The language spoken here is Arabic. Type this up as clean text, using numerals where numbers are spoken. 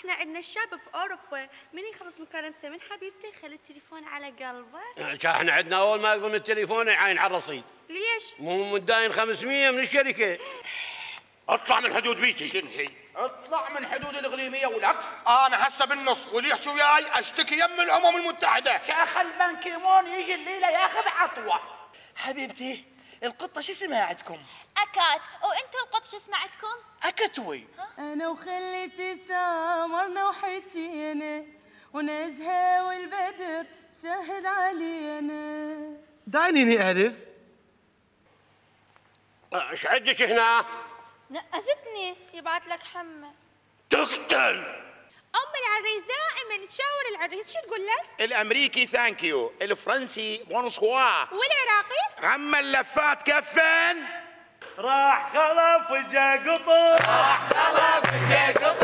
احنا عندنا الشاب باوروبا من يخلص مكالمته من حبيبته يخلي التليفون على قلبه. احنا عندنا اول ما يقضم التليفون يعاين على الرصيد. ليش؟ مو مداين 500 من الشركه. اطلع من حدود بيتي. شنو هي؟ اطلع من حدود الاقليميه ولك. انا هسه بالنص واللي يحكي وياي اشتكي يم الامم المتحده. شاخل بان كيمون يجي الليله ياخذ عطوه. حبيبتي القطة شو اسمها عندكم؟ أكات. وأنتوا القط شو اسمه عندكم؟ أكتوي. أنا وخلتي سامرنا وحكينا ونزهة والبدر شهد علينا. داينيني أعرف. ايش عندك هنا؟ نقزتني يبعث لك حمى. تقتل. أم العريس دائما تشاور العريس، شو تقول لك؟ الامريكي ثانك يو، الفرنسي بونسوا، والعراقي؟ عم اللفات كفن. راح خلف جا قطر، راح خلف جا قطر،